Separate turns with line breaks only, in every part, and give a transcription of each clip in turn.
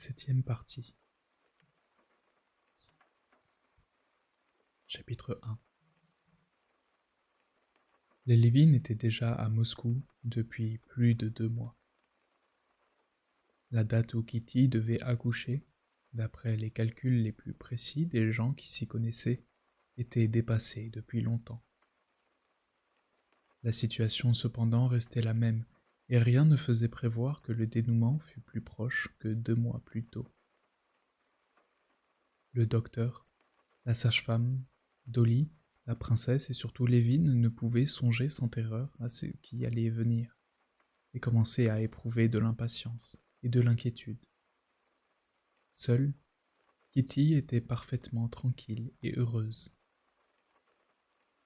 Septième partie. Chapitre 1. Les Levin étaient déjà à Moscou depuis plus de 2 mois. La date où Kitty devait accoucher, d'après les calculs les plus précis des gens qui s'y connaissaient, était dépassée depuis longtemps. La situation cependant restait la même, et rien ne faisait prévoir que le dénouement fût plus proche que 2 mois plus tôt. Le docteur, la sage-femme, Dolly, la princesse et surtout Levin ne pouvaient songer sans terreur à ce qui allait venir, et commençaient à éprouver de l'impatience et de l'inquiétude. Seule, Kitty était parfaitement tranquille et heureuse.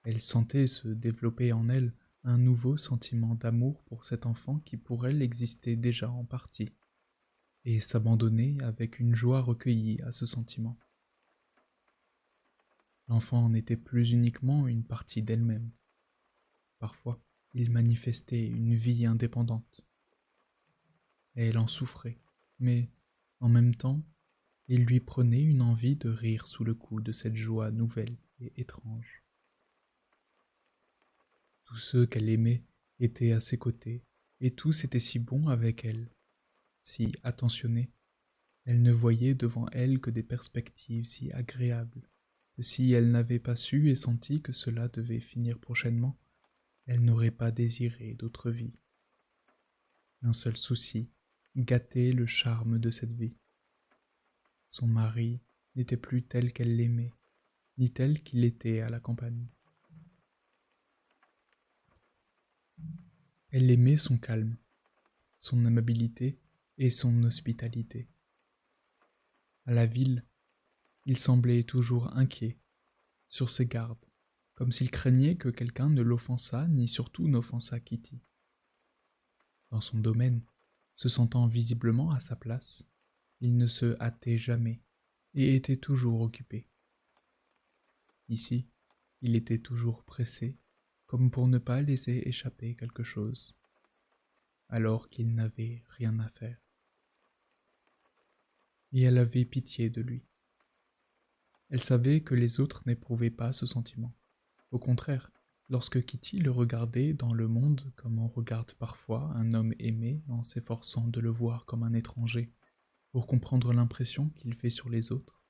Elle sentait se développer en elle un nouveau sentiment d'amour pour cet enfant qui pour elle existait déjà en partie, et s'abandonnait avec une joie recueillie à ce sentiment. L'enfant n'était plus uniquement une partie d'elle-même. Parfois, il manifestait une vie indépendante. Et elle en souffrait, mais, en même temps, il lui prenait une envie de rire sous le coup de cette joie nouvelle et étrange. Tous ceux qu'elle aimait étaient à ses côtés, et tous étaient si bons avec elle, si attentionnés. Elle ne voyait devant elle que des perspectives si agréables, que si elle n'avait pas su et senti que cela devait finir prochainement, elle n'aurait pas désiré d'autre vie. Un seul souci, gâter le charme de cette vie. Son mari n'était plus tel qu'elle l'aimait, ni tel qu'il était à la campagne. Elle aimait son calme, son amabilité et son hospitalité. À la ville, il semblait toujours inquiet, sur ses gardes, comme s'il craignait que quelqu'un ne l'offensât ni surtout n'offensât Kitty. Dans son domaine, se sentant visiblement à sa place, il ne se hâtait jamais et était toujours occupé. Ici, il était toujours pressé, comme pour ne pas laisser échapper quelque chose, alors qu'il n'avait rien à faire. Et elle avait pitié de lui. Elle savait que les autres n'éprouvaient pas ce sentiment. Au contraire, lorsque Kitty le regardait dans le monde comme on regarde parfois un homme aimé en s'efforçant de le voir comme un étranger, pour comprendre l'impression qu'il fait sur les autres,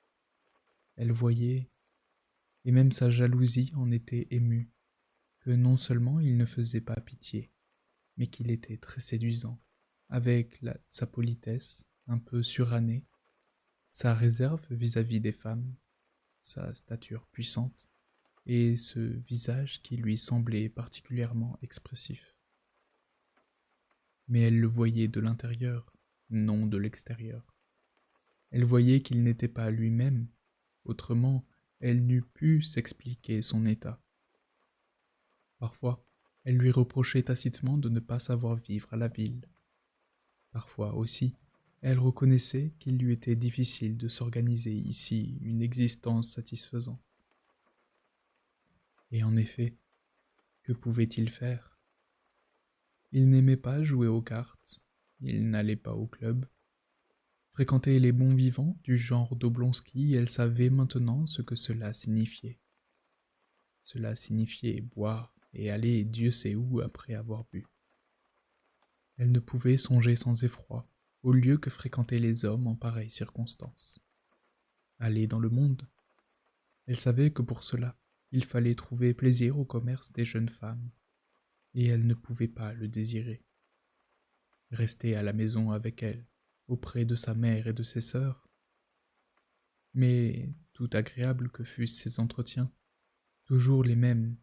elle voyait, et même sa jalousie en était émue, que non seulement il ne faisait pas pitié, mais qu'il était très séduisant, avec sa politesse un peu surannée, sa réserve vis-à-vis des femmes, sa stature puissante, et ce visage qui lui semblait particulièrement expressif. Mais elle le voyait de l'intérieur, non de l'extérieur. Elle voyait qu'il n'était pas lui-même, autrement elle n'eût pu s'expliquer son état. Parfois, elle lui reprochait tacitement de ne pas savoir vivre à la ville. Parfois aussi, elle reconnaissait qu'il lui était difficile de s'organiser ici une existence satisfaisante. Et en effet, que pouvait-il faire? Il n'aimait pas jouer aux cartes, il n'allait pas au club. Fréquenter les bons vivants du genre d'Oblonsky, elle savait maintenant ce que cela signifiait. Cela signifiait boire et aller Dieu sait où après avoir bu. Elle ne pouvait songer sans effroi au lieu que fréquentaient les hommes en pareilles circonstances. Aller dans le monde. Elle savait que pour cela, il fallait trouver plaisir au commerce des jeunes femmes, et elle ne pouvait pas le désirer. Rester à la maison avec elle, auprès de sa mère et de ses sœurs. Mais, tout agréables que fussent ces entretiens, toujours les mêmes,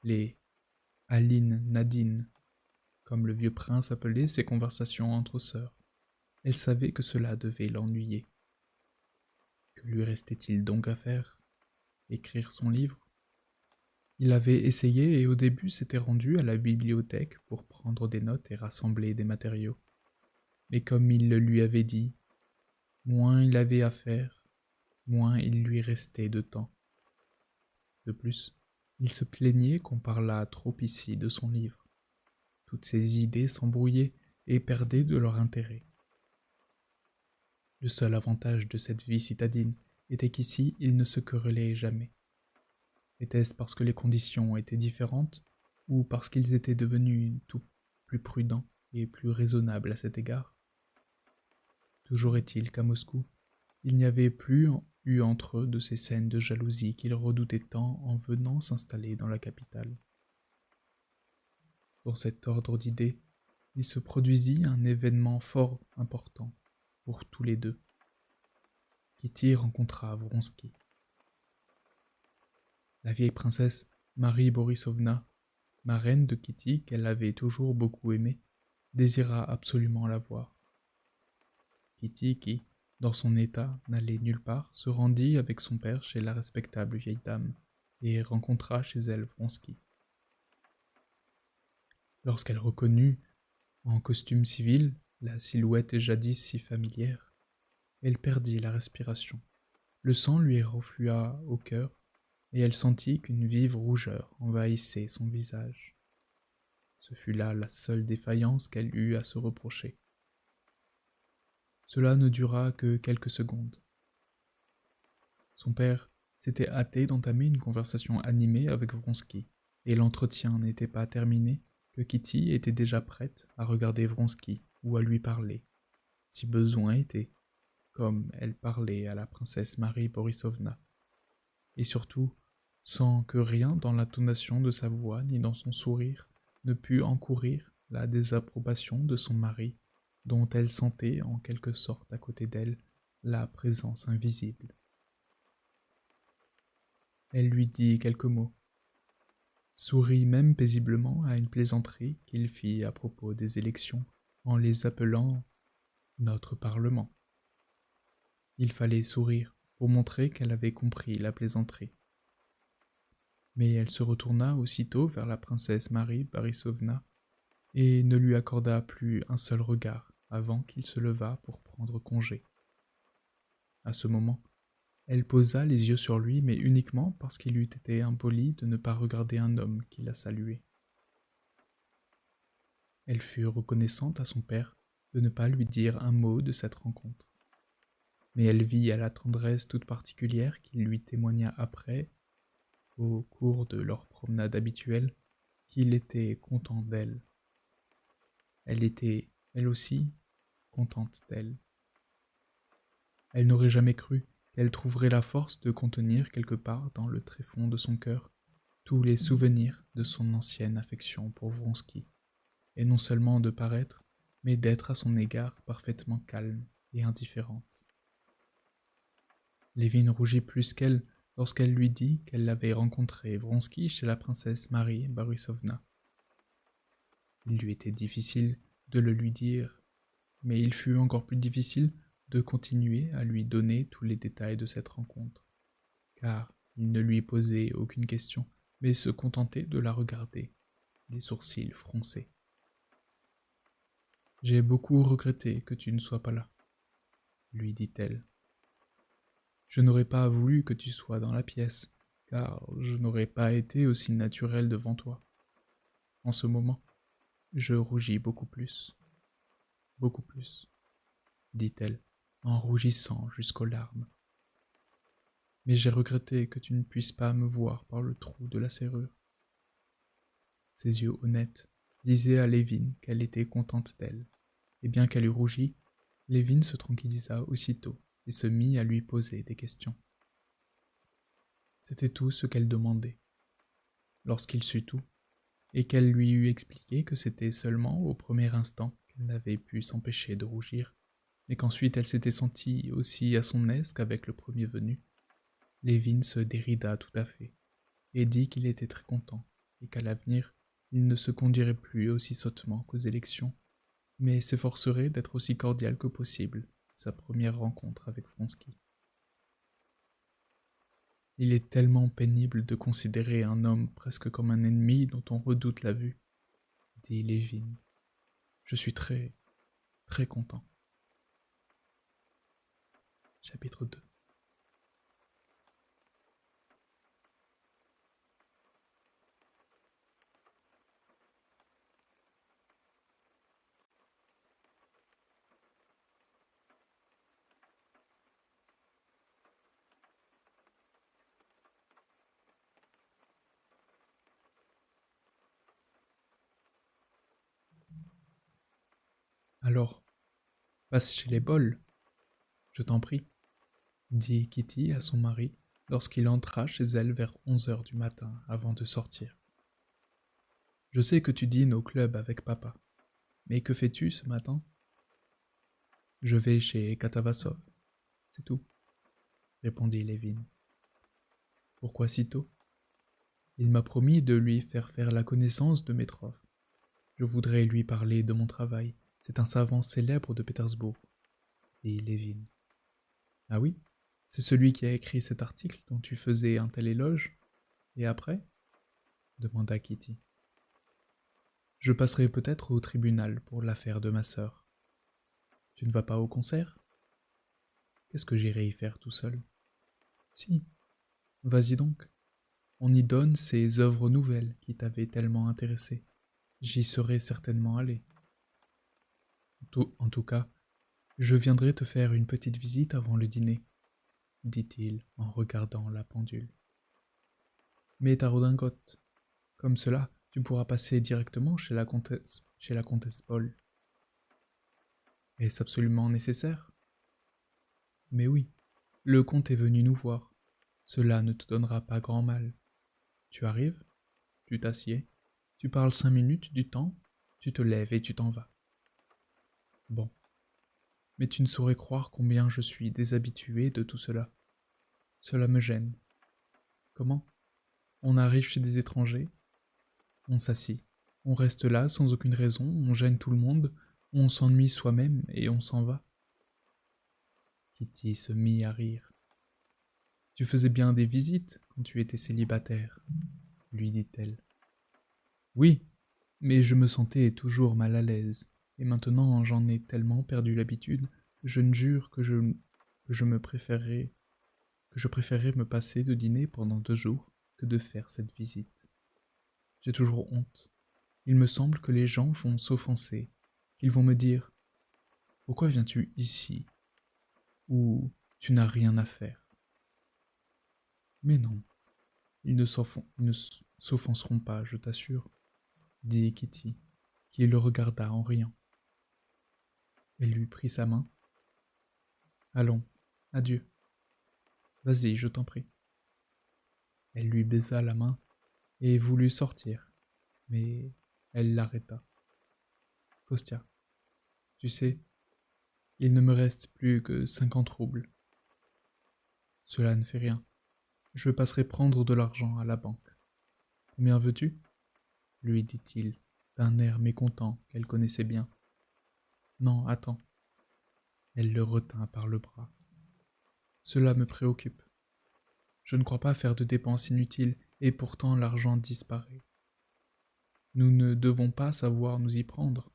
les Aline Nadine, comme le vieux prince appelait ces conversations entre sœurs. Elle savait que cela devait l'ennuyer. Que lui restait-il donc à faire? Écrire son livre? Il avait essayé et au début s'était rendu à la bibliothèque pour prendre des notes et rassembler des matériaux. Mais comme il le lui avait dit, moins il avait à faire, moins il lui restait de temps. De plus, il se plaignait qu'on parlât trop ici de son livre. Toutes ses idées s'embrouillaient et perdaient de leur intérêt. Le seul avantage de cette vie citadine était qu'ici ils ne se querellaient jamais. Était-ce parce que les conditions étaient différentes, ou parce qu'ils étaient devenus tout plus prudents et plus raisonnables à cet égard? Toujours est-il qu'à Moscou, il n'y avait plus eu entre eux de ces scènes de jalousie qu'ils redoutaient tant en venant s'installer dans la capitale. Dans cet ordre d'idées, il se produisit un événement fort important pour tous les deux. Kitty rencontra Vronsky. La vieille princesse Marie Borisovna, marraine de Kitty qu'elle avait toujours beaucoup aimée, désira absolument la voir. Kitty, qui, dans son état, n'allait nulle part, se rendit avec son père chez la respectable vieille dame et rencontra chez elle Vronsky. Lorsqu'elle reconnut, en costume civil, la silhouette jadis si familière, elle perdit la respiration. Le sang lui reflua au cœur, et elle sentit qu'une vive rougeur envahissait son visage. Ce fut là la seule défaillance qu'elle eut à se reprocher. Cela ne dura que quelques secondes. Son père s'était hâté d'entamer une conversation animée avec Vronsky, et l'entretien n'était pas terminé que Kitty était déjà prête à regarder Vronsky ou à lui parler, si besoin était, comme elle parlait à la princesse Marie Borisovna, et surtout sans que rien dans l'intonation de sa voix ni dans son sourire ne pût encourir la désapprobation de son mari, dont elle sentait en quelque sorte à côté d'elle la présence invisible. Elle lui dit quelques mots, sourit même paisiblement à une plaisanterie qu'il fit à propos des élections, en les appelant notre Parlement. Il fallait sourire pour montrer qu'elle avait compris la plaisanterie. Mais elle se retourna aussitôt vers la princesse Marie Borisovna et ne lui accorda plus un seul regard avant qu'il se levât pour prendre congé. À ce moment, elle posa les yeux sur lui, mais uniquement parce qu'il eût été impoli de ne pas regarder un homme qui la saluait. Elle fut reconnaissante à son père de ne pas lui dire un mot de cette rencontre. Mais elle vit à la tendresse toute particulière qu'il lui témoigna après, au cours de leur promenade habituelle, qu'il était content d'elle. Elle était, elle aussi, contente d'elle. Elle n'aurait jamais cru qu'elle trouverait la force de contenir quelque part dans le tréfonds de son cœur tous les souvenirs de son ancienne affection pour Vronsky, et non seulement de paraître, mais d'être à son égard parfaitement calme et indifférente. Lévin rougit plus qu'elle lorsqu'elle lui dit qu'elle avait rencontré Vronsky chez la princesse Marie Borisovna. Il lui était difficile de le lui dire, mais il fut encore plus difficile de continuer à lui donner tous les détails de cette rencontre, car il ne lui posait aucune question, mais se contentait de la regarder, les sourcils froncés. « J'ai beaucoup regretté que tu ne sois pas là, » lui dit-elle. « Je n'aurais pas voulu que tu sois dans la pièce, car je n'aurais pas été aussi naturel devant toi. En ce moment, je rougis beaucoup plus, dit-elle, en rougissant jusqu'aux larmes. Mais j'ai regretté que tu ne puisses pas me voir par le trou de la serrure. » Ses yeux honnêtes disaient à Lévin qu'elle était contente d'elle, et bien qu'elle eût rougi, Lévin se tranquillisa aussitôt et se mit à lui poser des questions. C'était tout ce qu'elle demandait. Lorsqu'il sut tout, et qu'elle lui eut expliqué que c'était seulement au premier instant qu'elle n'avait pu s'empêcher de rougir, et qu'ensuite elle s'était sentie aussi à son aise qu'avec le premier venu, Lévin se dérida tout à fait, et dit qu'il était très content, et qu'à l'avenir, il ne se conduirait plus aussi sottement qu'aux élections, mais s'efforcerait d'être aussi cordial que possible, sa première rencontre avec Vronsky. Il est tellement pénible de considérer un homme presque comme un ennemi dont on redoute la vue, dit Lévin. Je suis très, très content. Chapitre 2. Alors, passe chez les bols, je t'en prie, dit Kitty à son mari lorsqu'il entra chez elle vers 11 heures du matin avant de sortir. Je sais que tu dînes au club avec papa, mais que fais-tu ce matin? Je vais chez Katavasov, c'est tout, répondit Levin. Pourquoi si tôt? Il m'a promis de lui faire la connaissance de Metrov. Je voudrais lui parler de mon travail. C'est un savant célèbre de Pétersbourg, dit Levin. Ah oui? C'est celui qui a écrit cet article dont tu faisais un tel éloge? Et après? Demanda Kitty. Je passerai peut-être au tribunal pour l'affaire de ma sœur. Tu ne vas pas au concert? Qu'est-ce que j'irai y faire tout seul? Si, vas-y donc. On y donne ces œuvres nouvelles qui t'avaient tellement intéressé. J'y serais certainement allé. En tout cas, je viendrai te faire une petite visite avant le dîner, dit-il en regardant la pendule. Mets ta redingote. Comme cela, tu pourras passer directement chez la comtesse Paul. Est-ce absolument nécessaire? Mais oui, le comte est venu nous voir. Cela ne te donnera pas grand mal. Tu arrives, tu t'assieds, tu parles 5 minutes du temps, tu te lèves et tu t'en vas. Bon. Mais tu ne saurais croire combien je suis déshabitué de tout cela. Cela me gêne. Comment? On arrive chez des étrangers, on s'assit, on reste là sans aucune raison, on gêne tout le monde, on s'ennuie soi-même et on s'en va. Kitty se mit à rire. Tu faisais bien des visites quand tu étais célibataire, lui dit-elle. Oui, mais je me sentais toujours mal à l'aise, et maintenant j'en ai tellement perdu l'habitude que je ne jure que je préférerais me passer de dîner pendant 2 jours que de faire cette visite. J'ai toujours honte. Il me semble que les gens vont s'offenser, qu'ils vont me dire « Pourquoi viens-tu ici ?» ou « Tu n'as rien à faire ». Mais non, ils ne s'offenseront pas, je t'assure, dit Kitty, qui le regarda en riant. Elle lui prit sa main. « Allons, adieu. Vas-y, je t'en prie. » Elle lui baisa la main et voulut sortir, mais elle l'arrêta. « Kostya, tu sais, il ne me reste plus que 50 roubles. Cela ne fait rien. Je passerai prendre de l'argent à la banque. Combien veux-tu? Lui dit-il, d'un air mécontent qu'elle connaissait bien. Non, attends. Elle le retint par le bras. Cela me préoccupe. Je ne crois pas faire de dépenses inutiles, et pourtant l'argent disparaît. Nous ne devons pas savoir nous y prendre.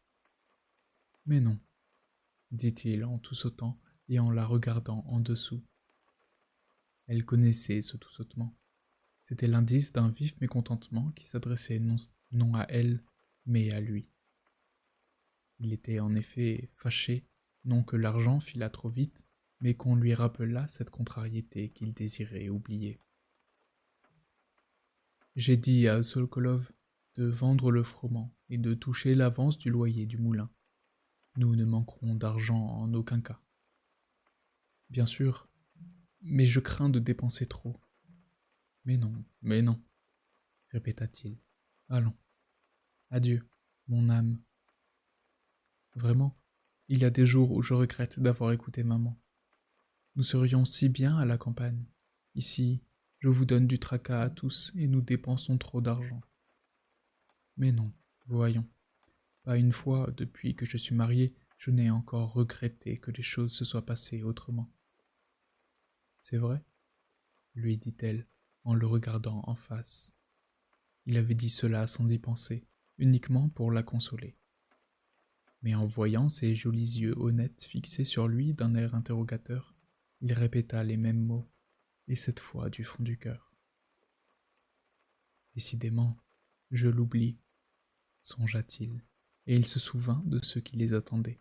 Mais non, dit-il en tout sautant et en la regardant en dessous. Elle connaissait ce tout sautement. C'était l'indice d'un vif mécontentement qui s'adressait non à elle, mais à lui. Il était en effet fâché, non que l'argent filât trop vite, mais qu'on lui rappelât cette contrariété qu'il désirait oublier. J'ai dit à Sokolov de vendre le froment et de toucher l'avance du loyer du moulin. Nous ne manquerons d'argent en aucun cas. Bien sûr, mais je crains de dépenser trop. Mais non, répéta-t-il. Allons, adieu, mon âme. Vraiment, il y a des jours où je regrette d'avoir écouté maman. Nous serions si bien à la campagne. Ici, je vous donne du tracas à tous et nous dépensons trop d'argent. Mais non, voyons. Pas une fois, depuis que je suis mariée, je n'ai encore regretté que les choses se soient passées autrement. C'est vrai, lui dit-elle, en le regardant en face. Il avait dit cela sans y penser, uniquement pour la consoler. Mais en voyant ses jolis yeux honnêtes fixés sur lui d'un air interrogateur, il répéta les mêmes mots, et cette fois du fond du cœur. Décidément, je l'oublie, songea-t-il, et il se souvint de ceux qui les attendaient.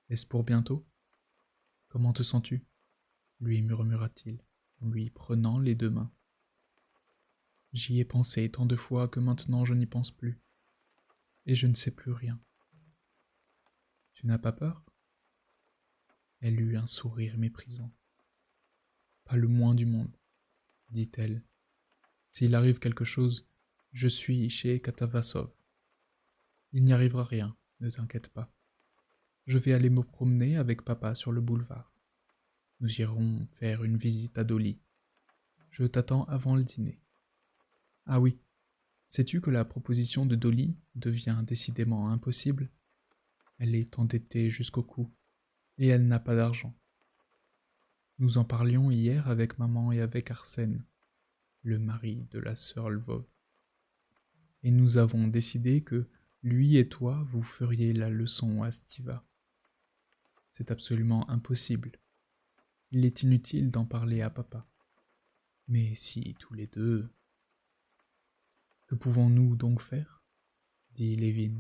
Est-ce pour bientôt? Comment te sens-tu? Lui murmura-t-il, en lui prenant les 2 mains. J'y ai pensé tant de fois que maintenant je n'y pense plus, et je ne sais plus rien. Tu n'as pas peur ?» Elle eut un sourire méprisant. « Pas le moins du monde, » dit-elle. « S'il arrive quelque chose, je suis chez Katavasov. Il n'y arrivera rien, ne t'inquiète pas. Je vais aller me promener avec papa sur le boulevard. Nous irons faire une visite à Dolly. Je t'attends avant le dîner. Ah oui, sais-tu que la proposition de Dolly devient décidément impossible? Elle est endettée jusqu'au cou, et elle n'a pas d'argent. Nous en parlions hier avec maman et avec Arsène, le mari de la sœur Lvov. Et nous avons décidé que lui et toi vous feriez la leçon à Stiva. C'est absolument impossible. Il est inutile d'en parler à papa. Mais si tous les deux... Que pouvons-nous donc faire? Dit Lévin.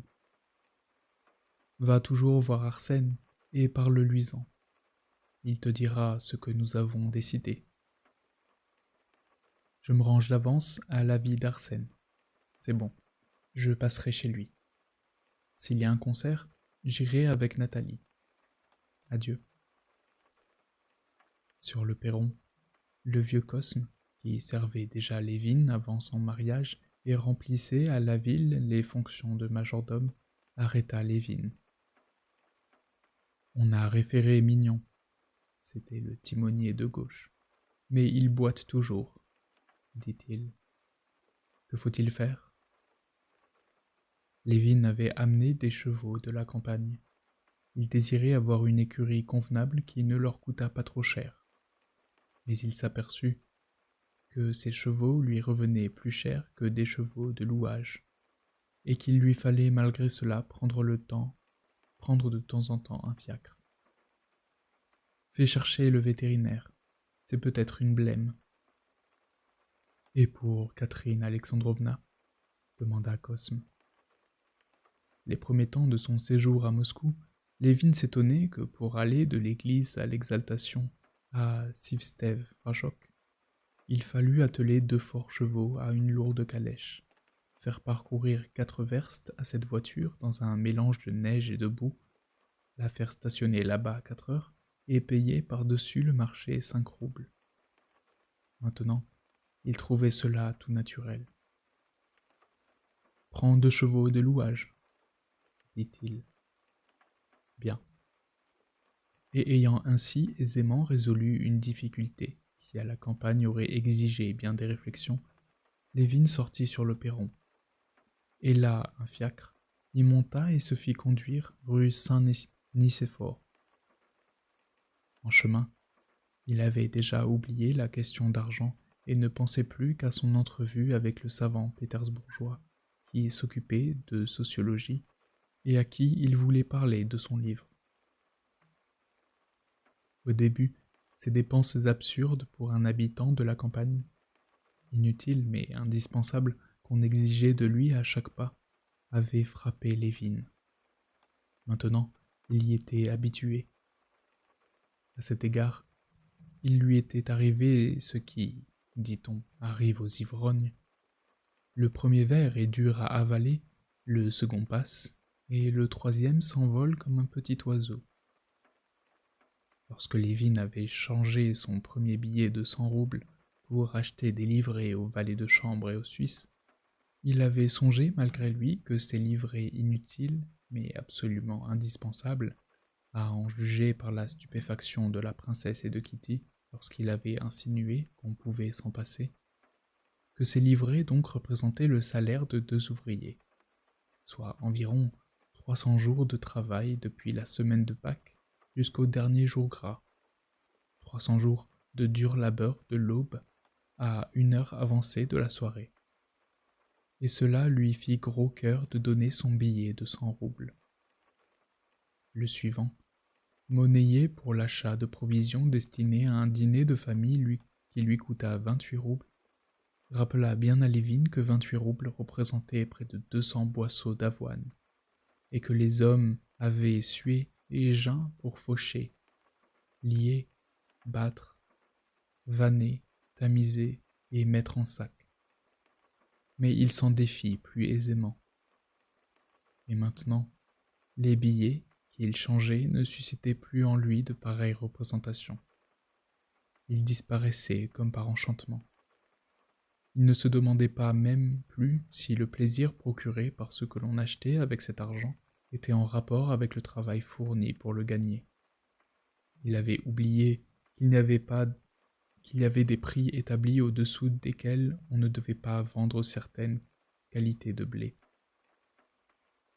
Va toujours voir Arsène et parle-lui-en. Il te dira ce que nous avons décidé. Je me range d'avance à l'avis d'Arsène. C'est bon, je passerai chez lui. S'il y a un concert, j'irai avec Nathalie. Adieu. Sur le perron, le vieux Cosme, qui servait déjà Lévin avant son mariage et remplissait à la ville les fonctions de majordome, arrêta Lévin. On a référé Mignon, c'était le timonier de gauche, mais il boite toujours, dit-il. Que faut-il faire? Lévin avait amené des chevaux de la campagne. Il désirait avoir une écurie convenable qui ne leur coûtât pas trop cher. Mais il s'aperçut que ces chevaux lui revenaient plus cher que des chevaux de louage, et qu'il lui fallait malgré cela prendre de temps en temps un fiacre. Fais chercher le vétérinaire, c'est peut-être une blême. Et pour Catherine Alexandrovna? Demanda Cosme. Les premiers temps de son séjour à Moscou, Lévin s'étonnait que pour aller de l'église à l'exaltation à Sivstev-Rajok, il fallut atteler 2 forts chevaux à une lourde calèche, faire parcourir 4 verstes à cette voiture dans un mélange de neige et de boue, la faire stationner là-bas 4 heures et payer par-dessus le marché 5 roubles. Maintenant, il trouvait cela tout naturel. « Prends 2 chevaux de louage, » dit-il. Bien. Et ayant ainsi aisément résolu une difficulté qui à la campagne aurait exigé bien des réflexions, Lévin sortit sur le perron. Et là, un fiacre, y monta et se fit conduire rue Saint-Nicéphore. En chemin, il avait déjà oublié la question d'argent et ne pensait plus qu'à son entrevue avec le savant pétersbourgeois qui s'occupait de sociologie et à qui il voulait parler de son livre. Au début, ces dépenses absurdes pour un habitant de la campagne, inutiles mais indispensables qu'on exigeait de lui à chaque pas, avaient frappé Lévin. Maintenant, il y était habitué. À cet égard, il lui était arrivé ce qui, dit-on, arrive aux ivrognes. Le premier verre est dur à avaler, le second passe, et le troisième s'envole comme un petit oiseau. Lorsque Lévin avait changé son premier billet de 100 roubles pour acheter des livrets aux valets de chambre et aux Suisses, il avait songé malgré lui que ces livrets inutiles, mais absolument indispensables, à en juger par la stupéfaction de la princesse et de Kitty lorsqu'il avait insinué qu'on pouvait s'en passer, que ces livrets donc représentaient le salaire de 2 ouvriers, soit environ 300 jours de travail depuis la semaine de Pâques jusqu'au dernier jour gras, 300 jours de dur labeur de l'aube à 1 heure avancée de la soirée. Et cela lui fit gros cœur de donner son billet de 100 roubles. Le suivant, monnayé pour l'achat de provisions destinées à un dîner de famille qui lui coûta 28 roubles, rappela bien à Lévin que 28 roubles représentaient près de 200 boisseaux d'avoine, et que les hommes avaient sué et jeun pour faucher, lier, battre, vanner, tamiser et mettre en sac. Mais il s'en défie plus aisément. Et maintenant, les billets, qu'il changeait ne suscitait plus en lui de pareilles représentations. Il disparaissait comme par enchantement. Il ne se demandait pas même plus si le plaisir procuré par ce que l'on achetait avec cet argent était en rapport avec le travail fourni pour le gagner. Il avait oublié qu'il n'y avait pas qu'il y avait des prix établis au-dessous desquels on ne devait pas vendre certaines qualités de blé.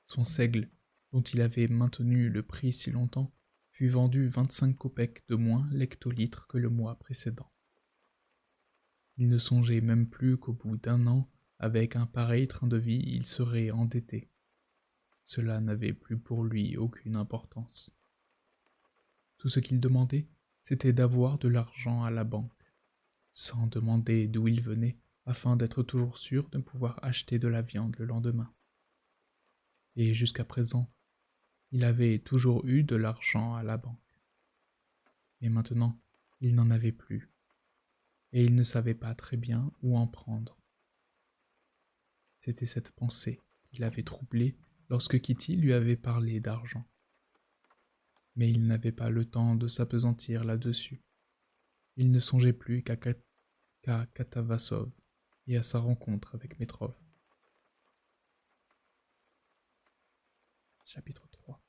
Son seigle, dont il avait maintenu le prix si longtemps, fut vendu 25 kopecks de moins l'hectolitre que le mois précédent. Il ne songeait même plus qu'au bout d'un an, avec un pareil train de vie, il serait endetté. Cela n'avait plus pour lui aucune importance. Tout ce qu'il demandait, c'était d'avoir de l'argent à la banque, sans demander d'où il venait, afin d'être toujours sûr de pouvoir acheter de la viande le lendemain. Et jusqu'à présent, il avait toujours eu de l'argent à la banque. Mais maintenant, il n'en avait plus, et il ne savait pas très bien où en prendre. C'était cette pensée qui l'avait troublé lorsque Kitty lui avait parlé d'argent. Mais il n'avait pas le temps de s'appesantir là-dessus. Il ne songeait plus qu'à Katavasov et à sa rencontre avec Metrov. Chapitre 3.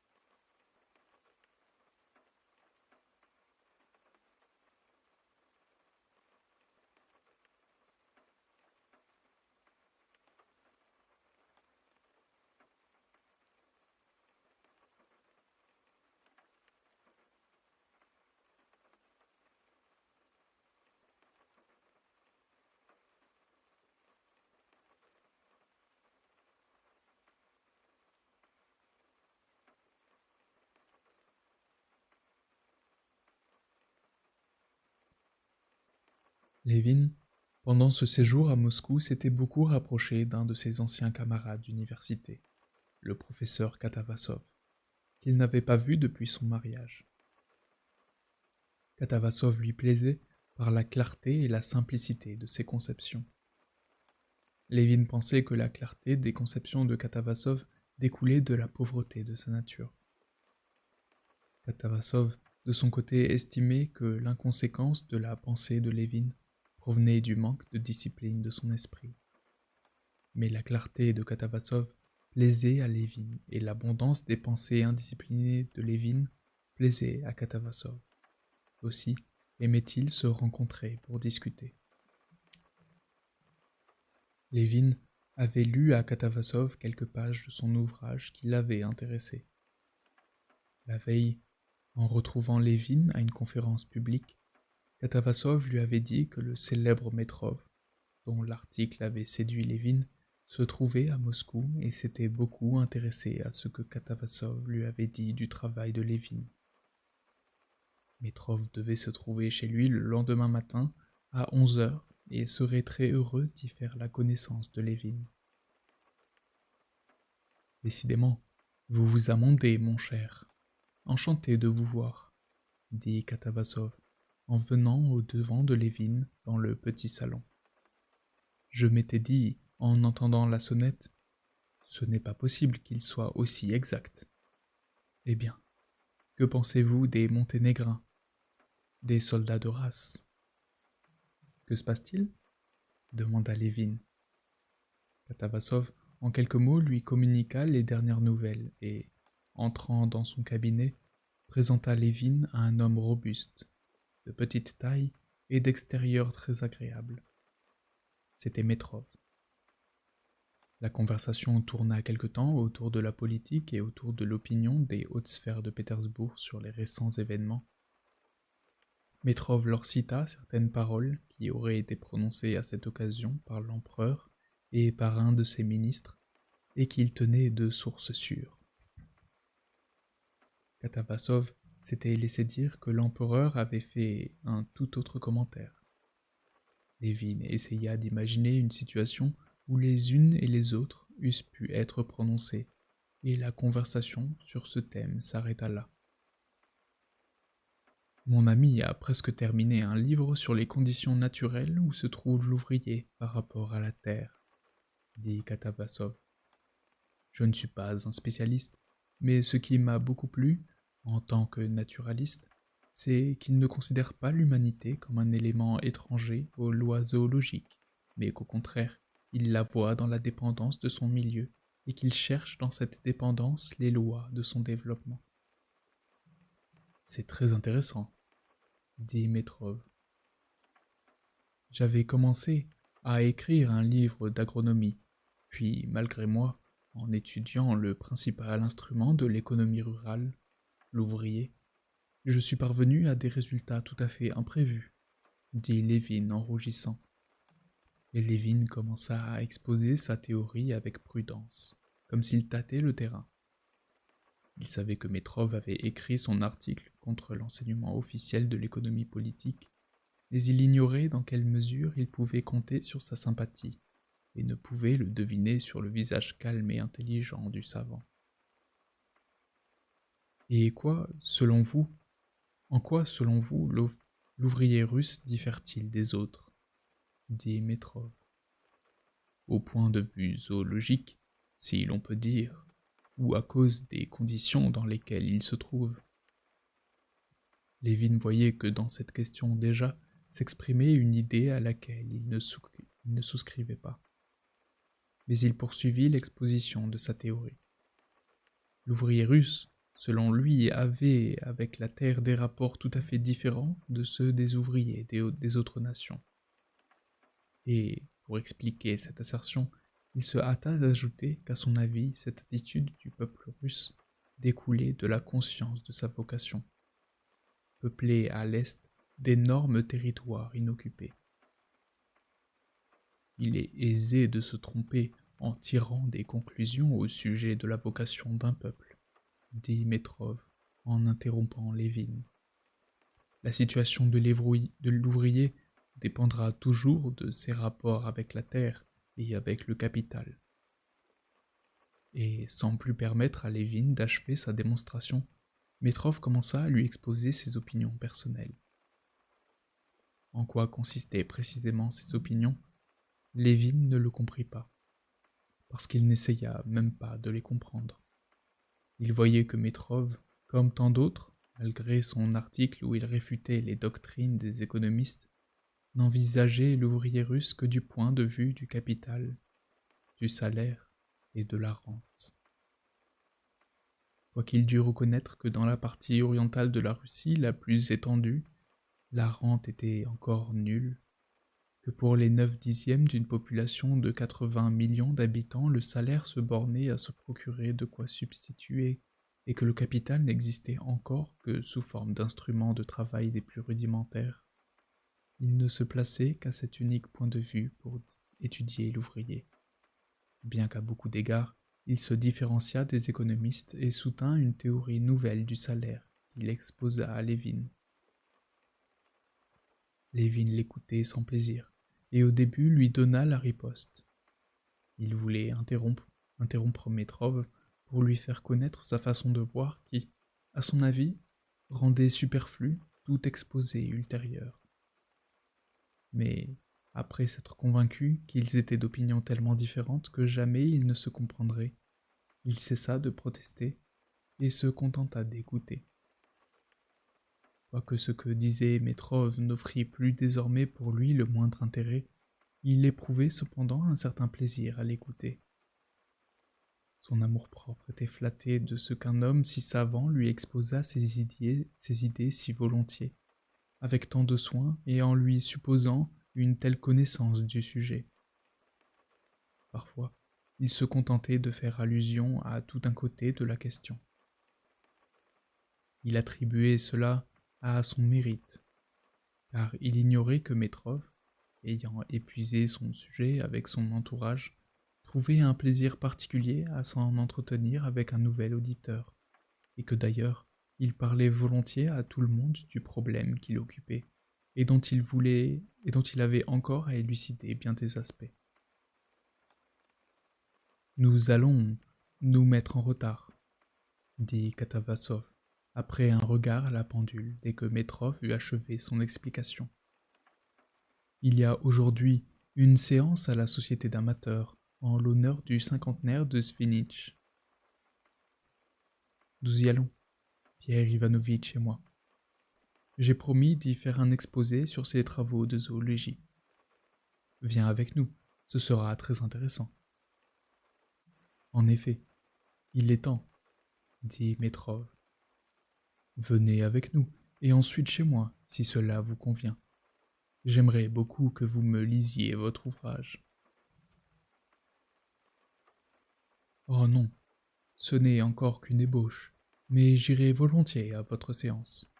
Lévin, pendant ce séjour à Moscou, s'était beaucoup rapproché d'un de ses anciens camarades d'université, le professeur Katavasov, qu'il n'avait pas vu depuis son mariage. Katavasov lui plaisait par la clarté et la simplicité de ses conceptions. Lévin pensait que la clarté des conceptions de Katavasov découlait de la pauvreté de sa nature. Katavasov, de son côté, estimait que l'inconséquence de la pensée de Lévin provenait du manque de discipline de son esprit. Mais la clarté de Katavasov plaisait à Lévin et l'abondance des pensées indisciplinées de Lévin plaisait à Katavasov. Aussi aimait-il se rencontrer pour discuter. Lévin avait lu à Katavasov quelques pages de son ouvrage qui l'avait intéressé. La veille, en retrouvant Lévin à une conférence publique, Katavasov lui avait dit que le célèbre Metrov, dont l'article avait séduit Lévin, se trouvait à Moscou et s'était beaucoup intéressé à ce que Katavasov lui avait dit du travail de Lévin. Metrov devait se trouver chez lui le lendemain matin à 11 heures et serait très heureux d'y faire la connaissance de Lévin. « Décidément, vous vous amendez, mon cher. Enchanté de vous voir, » dit Katavasov, en venant au-devant de Lévin dans le petit salon. Je m'étais dit, en entendant la sonnette, ce n'est pas possible qu'il soit aussi exact. Eh bien, que pensez-vous des Monténégrins, des soldats de race? Que se passe-t-il? Demanda Lévin. Katavasov, en quelques mots, lui communiqua les dernières nouvelles et, entrant dans son cabinet, présenta Lévin à un homme robuste, de petite taille et d'extérieur très agréable. C'était Metrov. La conversation tourna quelque temps autour de la politique et autour de l'opinion des hautes sphères de Pétersbourg sur les récents événements. Metrov leur cita certaines paroles qui auraient été prononcées à cette occasion par l'empereur et par un de ses ministres, et qu'il tenait de sources sûres. Katavasov s'était laissé dire que l'empereur avait fait un tout autre commentaire. Lévin essaya d'imaginer une situation où les unes et les autres eussent pu être prononcées, et la conversation sur ce thème s'arrêta là. Mon ami a presque terminé un livre sur les conditions naturelles où se trouve l'ouvrier par rapport à la terre, dit Katavasov. Je ne suis pas un spécialiste, Mais ce qui m'a beaucoup plu, en tant que naturaliste, c'est qu'il ne considère pas l'humanité comme un élément étranger aux lois zoologiques, mais qu'au contraire, il la voit dans la dépendance de son milieu et qu'il cherche dans cette dépendance les lois de son développement. C'est très intéressant, dit Metrov. J'avais commencé à écrire un livre d'agronomie, puis, malgré moi, en étudiant le principal instrument de l'économie rurale, l'ouvrier, je suis parvenu à des résultats tout à fait imprévus, dit Lévin en rougissant. Et Lévin commença à exposer sa théorie avec prudence, comme s'il tâtait le terrain. Il savait que Metrov avait écrit son article contre l'enseignement officiel de l'économie politique, mais il ignorait dans quelle mesure il pouvait compter sur sa sympathie, et ne pouvait le deviner sur le visage calme et intelligent du savant. Et en quoi, selon vous, l'ouvrier russe diffère-t-il des autres, dit Metrov. Au point de vue zoologique, si l'on peut dire, ou à cause des conditions dans lesquelles il se trouve. Lévin voyait que dans cette question déjà s'exprimait une idée à laquelle il ne souscrivait pas. Mais il poursuivit l'exposition de sa théorie. L'ouvrier russe, selon lui, avait avec la terre des rapports tout à fait différents de ceux des ouvriers des autres nations. Et, pour expliquer cette assertion, il se hâta d'ajouter qu'à son avis, cette attitude du peuple russe découlait de la conscience de sa vocation, peuplée à l'est d'énormes territoires inoccupés. Il est aisé de se tromper en tirant des conclusions au sujet de la vocation d'un peuple, dit Metrov en interrompant Lévin. La situation de l'ouvrier dépendra toujours de ses rapports avec la terre et avec le capital. Et sans plus permettre à Lévin d'achever sa démonstration, Metrov commença à lui exposer ses opinions personnelles. En quoi consistaient précisément ces opinions, Lévin ne le comprit pas, parce qu'il n'essaya même pas de les comprendre. Il voyait que Metrov, comme tant d'autres, malgré son article où il réfutait les doctrines des économistes, n'envisageait l'ouvrier russe que du point de vue du capital, du salaire et de la rente. Quoiqu'il dût reconnaître que dans la partie orientale de la Russie la plus étendue, la rente était encore nulle, que pour les 9/10 d'une population de 80 millions d'habitants, le salaire se bornait à se procurer de quoi substituer, et que le capital n'existait encore que sous forme d'instruments de travail des plus rudimentaires. Il ne se plaçait qu'à cet unique point de vue pour étudier l'ouvrier. Bien qu'à beaucoup d'égards, il se différencia des économistes et soutint une théorie nouvelle du salaire qu'il exposa à Lévin. Lévin l'écoutait sans plaisir, et au début lui donna la riposte. Il voulait interrompre Metrov pour lui faire connaître sa façon de voir qui, à son avis, rendait superflu tout exposé ultérieur. Mais, après s'être convaincu qu'ils étaient d'opinions tellement différentes que jamais ils ne se comprendraient, il cessa de protester et se contenta d'écouter. Quoique ce que disait Metrov n'offrit plus désormais pour lui le moindre intérêt, il éprouvait cependant un certain plaisir à l'écouter. Son amour-propre était flatté de ce qu'un homme si savant lui exposât ses idées si volontiers, avec tant de soin et en lui supposant une telle connaissance du sujet. Parfois, il se contentait de faire allusion à tout un côté de la question. Il attribuait cela à son mérite, car il ignorait que Metrov, ayant épuisé son sujet avec son entourage, trouvait un plaisir particulier à s'en entretenir avec un nouvel auditeur, et que d'ailleurs il parlait volontiers à tout le monde du problème qui l'occupait, et dont il avait encore à élucider bien des aspects. Nous allons nous mettre en retard, dit Katavasov, après un regard à la pendule dès que Metrov eut achevé son explication. Il y a aujourd'hui une séance à la Société d'amateurs en l'honneur du cinquantenaire de Svinitch. Nous y allons, Pierre Ivanovitch et moi. J'ai promis d'y faire un exposé sur ses travaux de zoologie. Viens avec nous, ce sera très intéressant. En effet, il est temps, dit Metrov. Venez avec nous, et ensuite chez moi, si cela vous convient. J'aimerais beaucoup que vous me lisiez votre ouvrage. Oh non, ce n'est encore qu'une ébauche, mais j'irai volontiers à votre séance.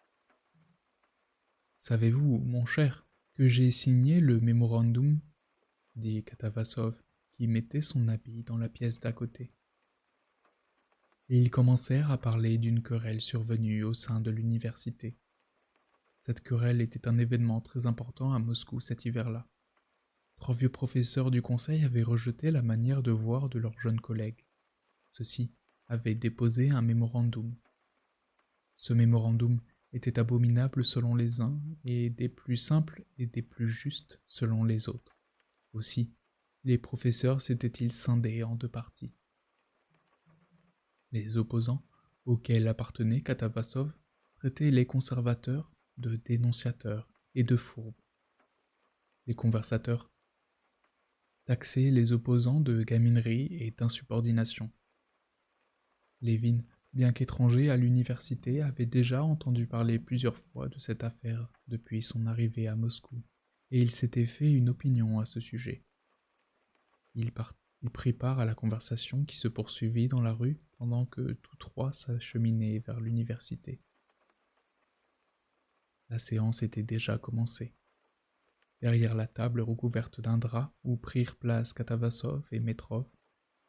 Savez-vous, mon cher, que j'ai signé le mémorandum, dit Katavasov, qui mettait son habit dans la pièce d'à côté. Et ils commencèrent à parler d'une querelle survenue au sein de l'université. Cette querelle était un événement très important à Moscou cet hiver-là. 3 vieux professeurs du conseil avaient rejeté la manière de voir de leurs jeunes collègues. Ceux-ci avaient déposé un mémorandum. Ce mémorandum était abominable selon les uns et des plus simples et des plus justes selon les autres. Aussi, les professeurs s'étaient-ils scindés en 2 parties. Les opposants, auxquels appartenait Katavasov, traitaient les conservateurs de dénonciateurs et de fourbes. Les conversateurs taxaient les opposants de gaminerie et d'insubordination. Lévin, bien qu'étranger à l'université, avait déjà entendu parler plusieurs fois de cette affaire depuis son arrivée à Moscou, et il s'était fait une opinion à ce sujet. Il prit part à la conversation qui se poursuivit dans la rue pendant que tous 3 s'acheminaient vers l'université. La séance était déjà commencée. Derrière la table recouverte d'un drap où prirent place Katavasov et Metrov,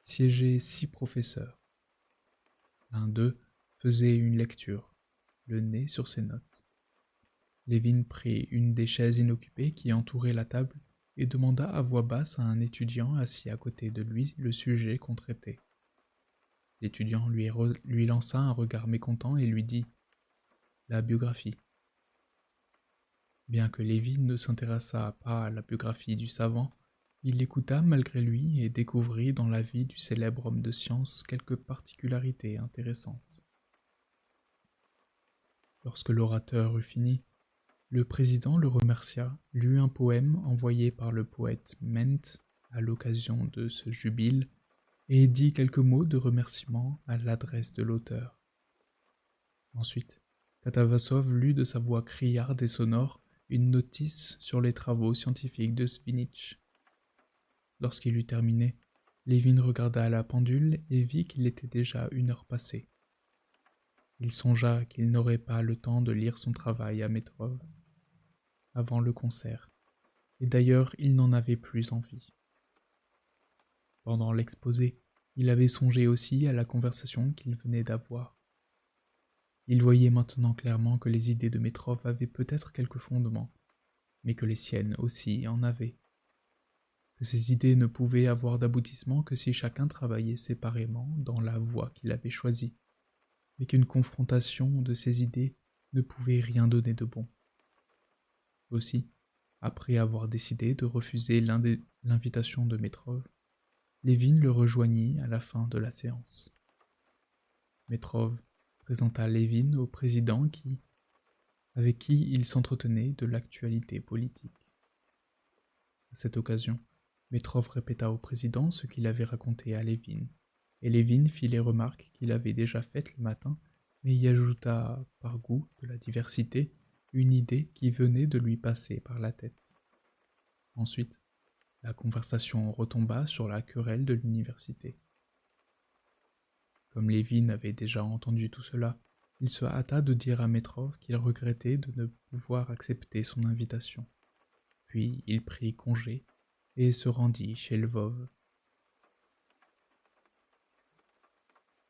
siégeaient 6 professeurs. L'un d'eux faisait une lecture, le nez sur ses notes. Lévin prit une des chaises inoccupées qui entouraient la table et demanda à voix basse à un étudiant assis à côté de lui le sujet qu'on traitait. L'étudiant lui lança un regard mécontent et lui dit « La biographie ». Bien que Lévin ne s'intéressât pas à la biographie du savant, il l'écouta malgré lui et découvrit dans la vie du célèbre homme de science quelques particularités intéressantes. Lorsque l'orateur eut fini, le président le remercia, lut un poème envoyé par le poète Ment à l'occasion de ce jubile et dit quelques mots de remerciement à l'adresse de l'auteur. Ensuite, Katavasov lut de sa voix criarde et sonore une notice sur les travaux scientifiques de Svinitch. Lorsqu'il eut terminé, Lévin regarda la pendule et vit qu'il était déjà 1 heure passée. Il songea qu'il n'aurait pas le temps de lire son travail à Metrov avant le concert, et d'ailleurs il n'en avait plus envie. Pendant l'exposé, il avait songé aussi à la conversation qu'il venait d'avoir. Il voyait maintenant clairement que les idées de Metrov avaient peut-être quelques fondements, mais que les siennes aussi en avaient. Que ces idées ne pouvaient avoir d'aboutissement que si chacun travaillait séparément dans la voie qu'il avait choisie, mais qu'une confrontation de ces idées ne pouvait rien donner de bon. Aussi, après avoir décidé de refuser l'invitation de Metrov, Lévin le rejoignit à la fin de la séance. Metrov présenta Lévin au président avec qui il s'entretenait de l'actualité politique. À cette occasion, Metrov répéta au président ce qu'il avait raconté à Lévin, et Lévin fit les remarques qu'il avait déjà faites le matin, mais y ajouta, par goût de la diversité, une idée qui venait de lui passer par la tête. Ensuite, la conversation retomba sur la querelle de l'université. Comme Lévin avait déjà entendu tout cela, il se hâta de dire à Metrov qu'il regrettait de ne pouvoir accepter son invitation. Puis il prit congé et se rendit chez Lvov.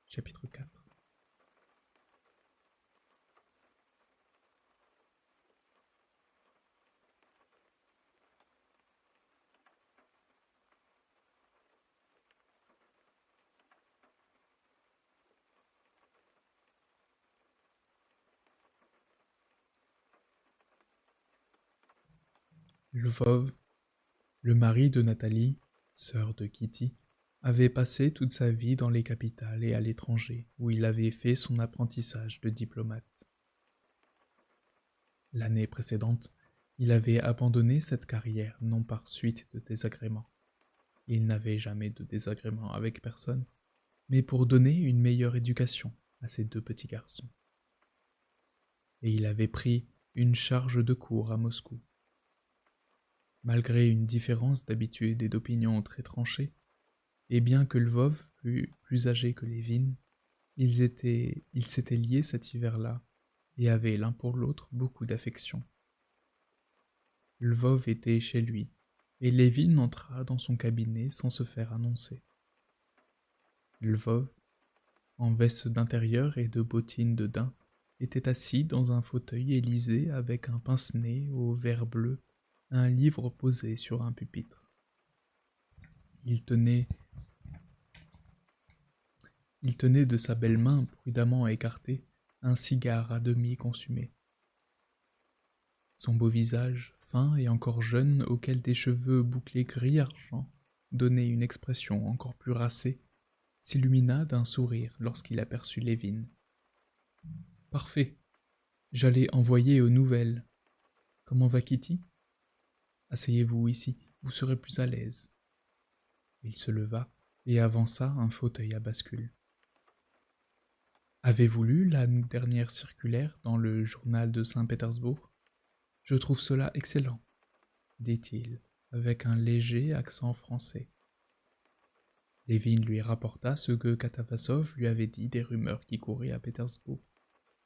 Chapitre 4. Lvov, le mari de Nathalie, sœur de Kitty, avait passé toute sa vie dans les capitales et à l'étranger, où il avait fait son apprentissage de diplomate. L'année précédente, il avait abandonné cette carrière non par suite de désagréments. Il n'avait jamais de désagréments avec personne, mais pour donner une meilleure éducation à ses deux petits garçons. Et il avait pris une charge de cours à Moscou. Malgré une différence d'habitude et d'opinion très tranchée, et bien que Lvov fût plus âgé que Lévin, ils s'étaient liés cet hiver-là et avaient l'un pour l'autre beaucoup d'affection. Lvov était chez lui, et Lévin entra dans son cabinet sans se faire annoncer. Lvov, en veste d'intérieur et de bottines de daim, était assis dans un fauteuil et lisait avec un pince-nez au verre bleu un livre posé sur un pupitre. Il tenait de sa belle main prudemment écartée un cigare à demi consumé. Son beau visage, fin et encore jeune, auquel des cheveux bouclés gris-argent donnaient une expression encore plus racée, s'illumina d'un sourire lorsqu'il aperçut Lévin. « Parfait. J'allais envoyer aux nouvelles. Comment va Kitty ? Asseyez-vous ici, vous serez plus à l'aise. » Il se leva et avança un fauteuil à bascule. « Avez-vous lu la dernière circulaire dans le journal de Saint-Pétersbourg ? Je trouve cela excellent, dit-il, avec un léger accent français. Lévin lui rapporta ce que Katavasov lui avait dit des rumeurs qui couraient à Pétersbourg,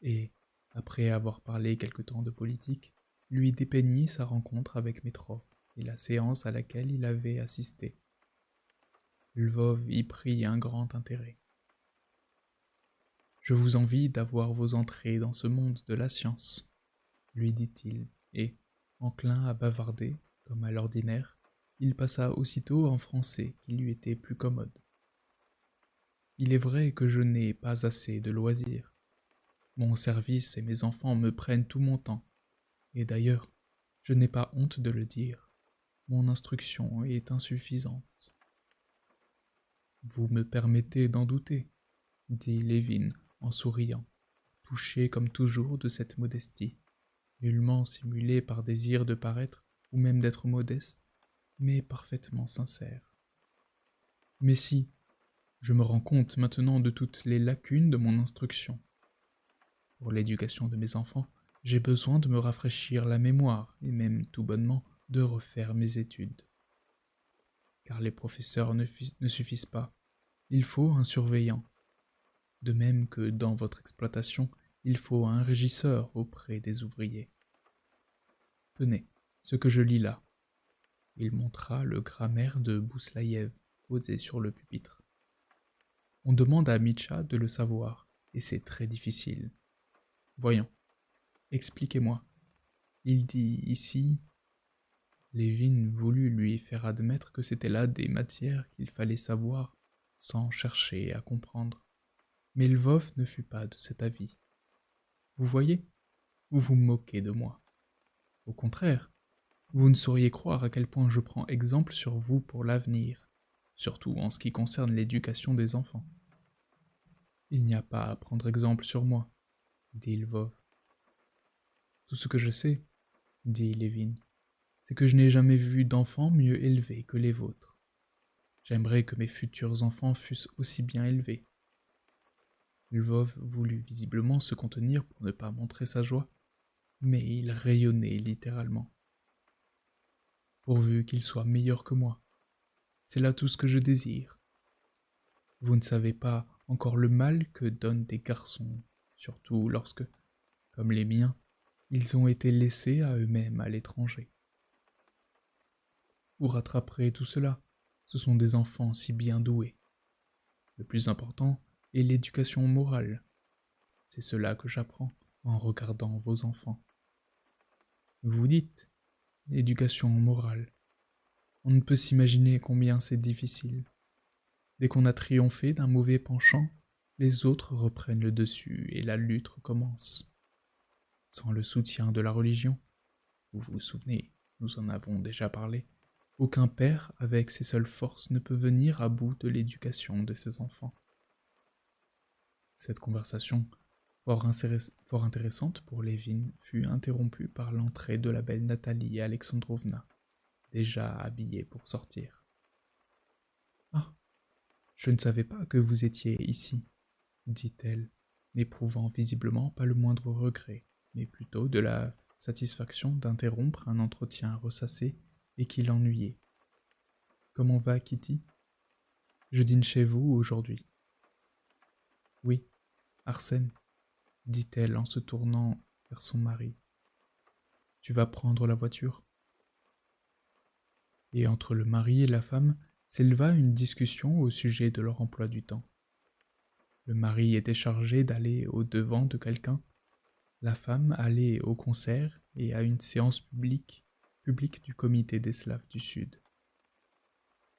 et, après avoir parlé quelque temps de politique, lui dépeignit sa rencontre avec Metrov et la séance à laquelle il avait assisté. Lvov y prit un grand intérêt. « Je vous envie d'avoir vos entrées dans ce monde de la science, » lui dit-il, et, enclin à bavarder, comme à l'ordinaire, il passa aussitôt en français qui lui était plus commode. « Il est vrai que je n'ai pas assez de loisirs. Mon service et mes enfants me prennent tout mon temps, et d'ailleurs, je n'ai pas honte de le dire, mon instruction est insuffisante. » « Vous me permettez d'en douter, » dit Lévin en souriant, touché comme toujours de cette modestie, nullement simulée par désir de paraître ou même d'être modeste, mais parfaitement sincère. « Mais si, je me rends compte maintenant de toutes les lacunes de mon instruction. Pour l'éducation de mes enfants, j'ai besoin de me rafraîchir la mémoire et même tout bonnement de refaire mes études. Car les professeurs ne suffisent pas, il faut un surveillant. De même que dans votre exploitation, il faut un régisseur auprès des ouvriers. Tenez, ce que je lis là. » Il montra le grammaire de Bousslaïev posé sur le pupitre. « On demande à Mitcha de le savoir, et c'est très difficile. Voyons, expliquez-moi. Il dit ici... » Lévin voulut lui faire admettre que c'était là des matières qu'il fallait savoir, sans chercher à comprendre. Mais Lvov ne fut pas de cet avis. « Vous voyez, vous vous moquez de moi. Au contraire, vous ne sauriez croire à quel point je prends exemple sur vous pour l'avenir, surtout en ce qui concerne l'éducation des enfants. »« Il n'y a pas à prendre exemple sur moi, » dit Lvov. « Tout ce que je sais, » dit Lévin, « c'est que je n'ai jamais vu d'enfants mieux élevés que les vôtres. J'aimerais que mes futurs enfants fussent aussi bien élevés. » Lvov voulut visiblement se contenir pour ne pas montrer sa joie, mais il rayonnait littéralement. « Pourvu qu'ils soient meilleurs que moi, c'est là tout ce que je désire. Vous ne savez pas encore le mal que donnent des garçons, surtout lorsque, comme les miens, ils ont été laissés à eux-mêmes à l'étranger. Vous rattraperez tout cela, ce sont des enfants si bien doués. Le plus important est l'éducation morale. C'est cela que j'apprends en regardant vos enfants. Vous dites, l'éducation morale. On ne peut s'imaginer combien c'est difficile. Dès qu'on a triomphé d'un mauvais penchant, les autres reprennent le dessus et la lutte recommence. Sans le soutien de la religion, vous vous souvenez, nous en avons déjà parlé, Aucun père, avec ses seules forces, ne peut venir à bout de l'éducation de ses enfants. Cette conversation, fort intéressante pour Lévin, fut interrompue par l'entrée de la belle Nathalie Alexandrovna, déjà habillée pour sortir. Ah, je ne savais pas que vous étiez ici, dit-elle, n'éprouvant visiblement pas le moindre regret, mais plutôt de la satisfaction d'interrompre un entretien ressassé et qui l'ennuyait. Comment va Kitty? Je dîne chez vous aujourd'hui. Oui, Arsène, dit-elle en se tournant vers son mari. Tu vas prendre la voiture? Et entre le mari et la femme s'éleva une discussion au sujet de leur emploi du temps. Le mari était chargé d'aller au-devant de quelqu'un, la femme allait au concert et à une séance publique du comité des Slaves du Sud.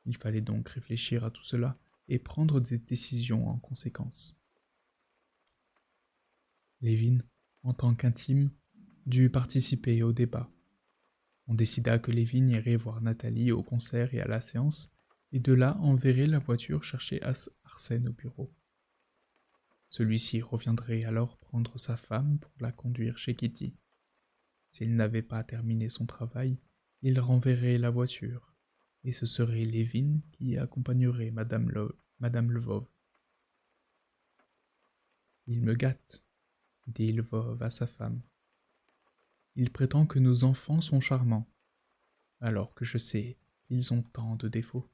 Il fallait donc réfléchir à tout cela et prendre des décisions en conséquence. Lévin, en tant qu'intime, dut participer au débat. On décida que Lévin irait voir Nathalie au concert et à la séance, et de là enverrait la voiture chercher Arsène au bureau. Celui-ci reviendrait alors prendre sa femme pour la conduire chez Kitty. S'il n'avait pas terminé son travail, il renverrait la voiture, et ce serait Lévin qui accompagnerait Madame Lvov. Il me gâte, dit Lvov à sa femme. Il prétend que nos enfants sont charmants, alors que je sais qu'ils ont tant de défauts.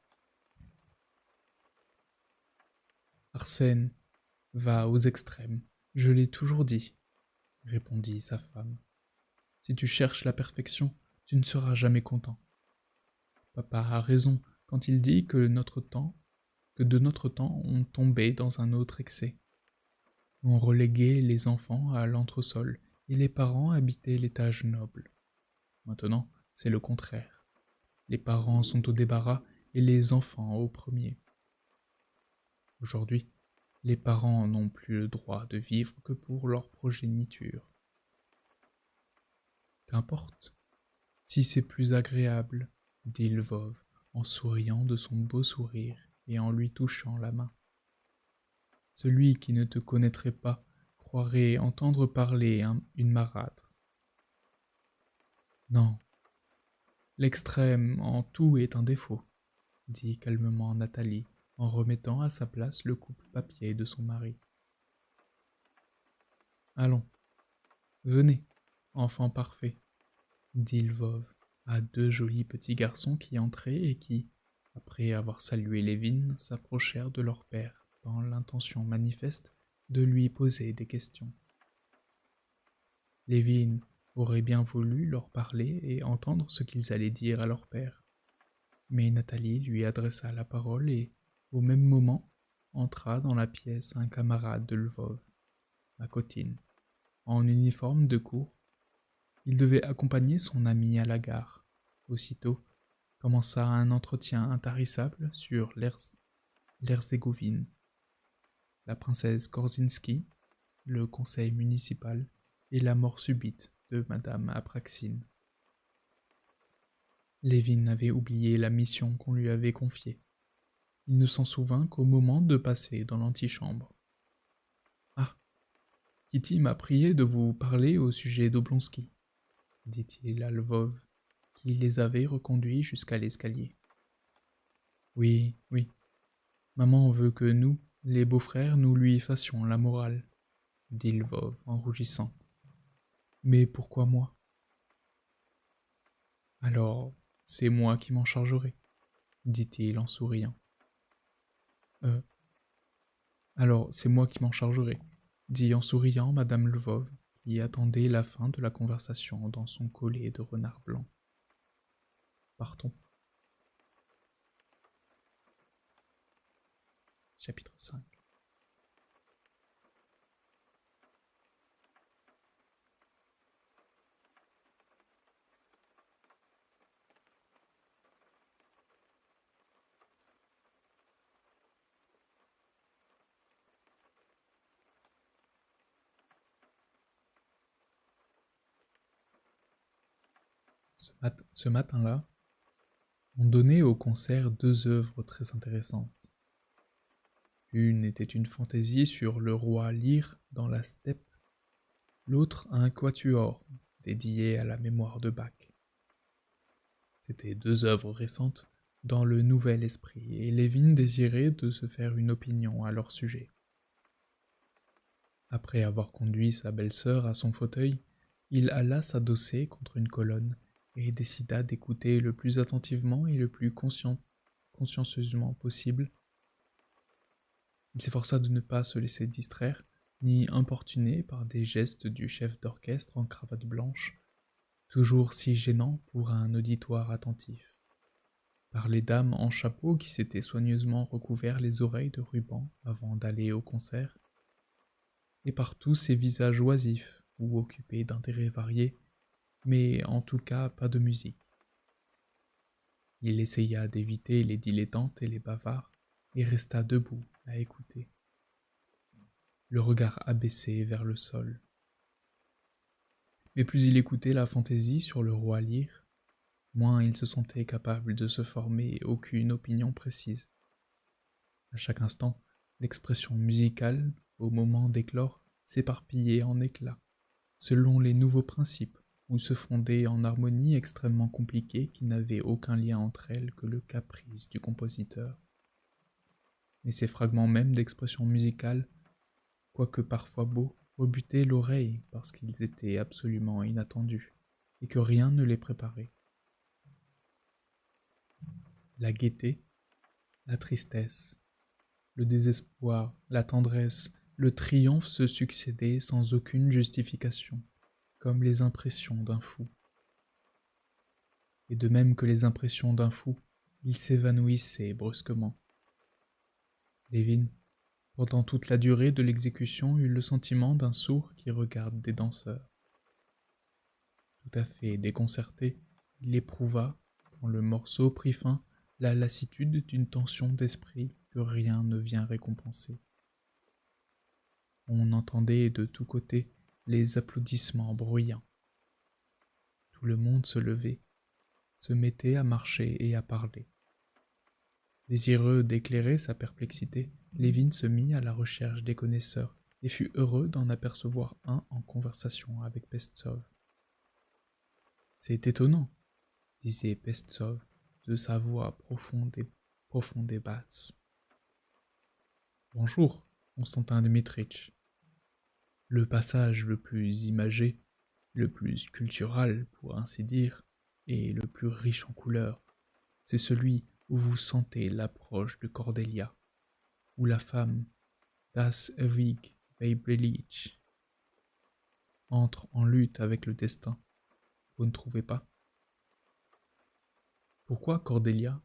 Arsène va aux extrêmes, je l'ai toujours dit, répondit sa femme. Si tu cherches la perfection, tu ne seras jamais content. Papa a raison quand il dit que de notre temps, on tombait dans un autre excès. On reléguait les enfants à l'entresol et les parents habitaient l'étage noble. Maintenant, c'est le contraire. Les parents sont au débarras et les enfants au premier. Aujourd'hui, les parents n'ont plus le droit de vivre que pour leur progéniture. Qu'importe, si c'est plus agréable, dit Lvov, en souriant de son beau sourire et en lui touchant la main. Celui qui ne te connaîtrait pas croirait entendre parler une marâtre. Non, l'extrême en tout est un défaut, dit calmement Nathalie, en remettant à sa place le coupe-papier de son mari. Allons, venez, enfant parfait, dit Lvov à deux jolis petits garçons qui entraient et qui, après avoir salué Lévin, s'approchèrent de leur père dans l'intention manifeste de lui poser des questions. Lévin aurait bien voulu leur parler et entendre ce qu'ils allaient dire à leur père. Mais Nathalie lui adressa la parole et, au même moment, entra dans la pièce un camarade de Lvov, Makotine, en uniforme de cour. Il devait accompagner son ami à la gare. Aussitôt, commença un entretien intarissable sur l'Herzégovine, la princesse Korzinski, le conseil municipal et la mort subite de Madame Apraxine. Lévin avait oublié la mission qu'on lui avait confiée. Il ne s'en souvint qu'au moment de passer dans l'antichambre. « Ah, Kitty m'a prié de vous parler au sujet d'Oblonsky, dit-il à Lvov, qui les avait reconduits jusqu'à l'escalier. Oui, oui, maman veut que nous, les beaux-frères, nous lui fassions la morale, dit Lvov en rougissant. Mais pourquoi moi? Alors, c'est moi qui m'en chargerai, dit-il en souriant. Alors, c'est moi qui m'en chargerai, dit en souriant Madame Lvov, qui attendait la fin de la conversation dans son collet de renard blanc. Partons. Chapitre 5. Ce matin-là, On donnait au concert deux œuvres très intéressantes. L'une était une fantaisie sur le roi Lyre dans la steppe, l'autre un quatuor dédié à la mémoire de Bach. C'étaient deux œuvres récentes dans le nouvel esprit, et Lévin désirait de se faire une opinion à leur sujet. Après avoir conduit sa belle-sœur à son fauteuil, il alla s'adosser contre une colonne et décida d'écouter le plus attentivement et le plus consciencieusement possible. Il s'efforça de ne pas se laisser distraire, ni importuner par des gestes du chef d'orchestre en cravate blanche, toujours si gênant pour un auditoire attentif, par les dames en chapeau qui s'étaient soigneusement recouvert les oreilles de ruban avant d'aller au concert, et par tous ces visages oisifs ou occupés d'intérêts variés, mais en tout cas pas de musique. Il essaya d'éviter les dilettantes et les bavards, et resta debout à écouter, le regard abaissé vers le sol. Mais plus il écoutait la fantaisie sur le roi Lyre, moins il se sentait capable de se former aucune opinion précise. À chaque instant, l'expression musicale, au moment d'éclore, s'éparpillait en éclats, selon les nouveaux principes, ou se fondait en harmonies extrêmement compliquées qui n'avaient aucun lien entre elles que le caprice du compositeur. Mais ces fragments même d'expression musicale, quoique parfois beaux, rebutaient l'oreille parce qu'ils étaient absolument inattendus, et que rien ne les préparait. La gaieté, la tristesse, le désespoir, la tendresse, le triomphe se succédaient sans aucune justification, comme les impressions d'un fou. Et de même que les impressions d'un fou, il s'évanouissait brusquement. Lévin, pendant toute la durée de l'exécution, eut le sentiment d'un sourd qui regarde des danseurs. Tout à fait déconcerté, il éprouva, quand le morceau prit fin, la lassitude d'une tension d'esprit que rien ne vient récompenser. On entendait de tous côtés les applaudissements bruyants. Tout le monde se levait, se mettait à marcher et à parler. Désireux d'éclairer sa perplexité, Lévin se mit à la recherche des connaisseurs et fut heureux d'en apercevoir un en conversation avec Pestsov. « C'est étonnant, disait Pestsov de sa voix profonde et basse. « Bonjour, Constantin Dmitritch. Le passage le plus imagé, le plus sculptural pour ainsi dire, et le plus riche en couleurs, c'est celui où vous sentez l'approche de Cordelia, où la femme, das ewig weibliche, entre en lutte avec le destin. Vous ne trouvez pas ? » « Pourquoi Cordelia ? »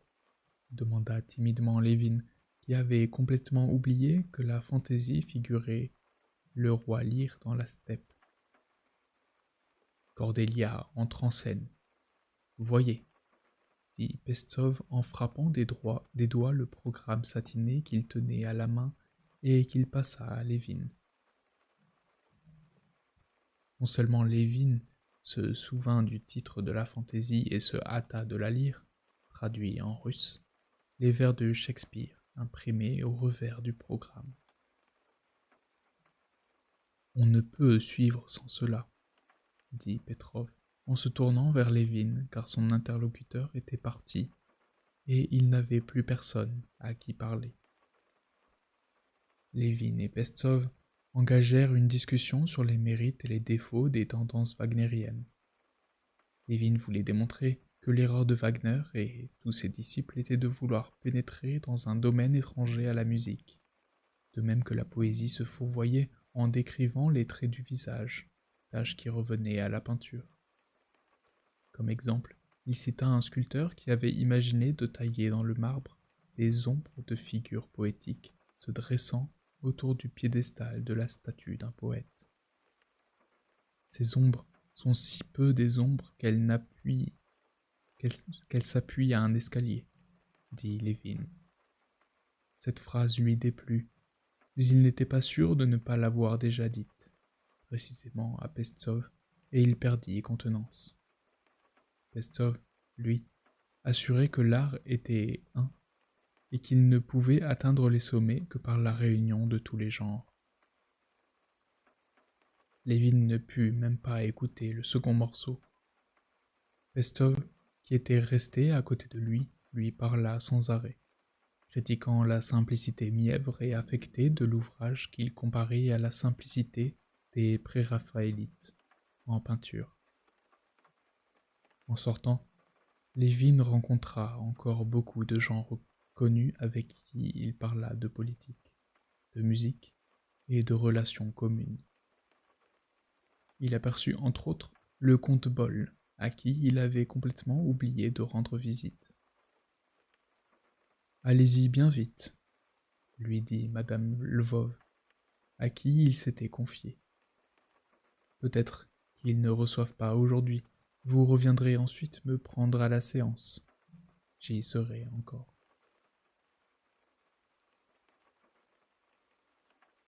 demanda timidement Lévin, qui avait complètement oublié que la fantaisie figurait le roi Lyre dans la steppe. Cordelia entre en scène. Vous voyez, dit Pestsov en frappant des doigts le programme satiné qu'il tenait à la main et qu'il passa à Lévin. Non seulement Lévin se souvint du titre de la fantaisie et se hâta de la lire, traduit en russe, les vers de Shakespeare imprimés au revers du programme. On ne peut suivre sans cela, dit Petrov, en se tournant vers Lévin, car son interlocuteur était parti, et il n'avait plus personne à qui parler. Lévin et Pestsov engagèrent une discussion sur les mérites et les défauts des tendances wagnériennes. Lévin voulait démontrer que l'erreur de Wagner et tous ses disciples était de vouloir pénétrer dans un domaine étranger à la musique, de même que la poésie se fourvoyait en décrivant les traits du visage, tâche qui revenait à la peinture. Comme exemple, il cita un sculpteur qui avait imaginé de tailler dans le marbre des ombres de figures poétiques se dressant autour du piédestal de la statue d'un poète. Ces ombres sont si peu des ombres qu'elles s'appuient à un escalier, dit Lévin. Cette phrase lui déplut, mais il n'était pas sûr de ne pas l'avoir déjà dite, précisément à Pestsov, et il perdit contenance. Pestsov, lui, assurait que l'art était un et qu'il ne pouvait atteindre les sommets que par la réunion de tous les genres. Lévin ne put même pas écouter le second morceau. Pestov, qui était resté à côté de lui parla sans arrêt, critiquant la simplicité mièvre et affectée de l'ouvrage qu'il comparait à la simplicité des préraphaélites en peinture. En sortant, Lévin rencontra encore beaucoup de gens connus avec qui il parla de politique, de musique et de relations communes. Il aperçut entre autres le comte Boll, à qui il avait complètement oublié de rendre visite. « Allez-y bien vite », lui dit madame Lvov, à qui il s'était confié. « Peut-être qu'ils ne reçoivent pas aujourd'hui. Vous reviendrez ensuite me prendre à la séance. J'y serai encore. »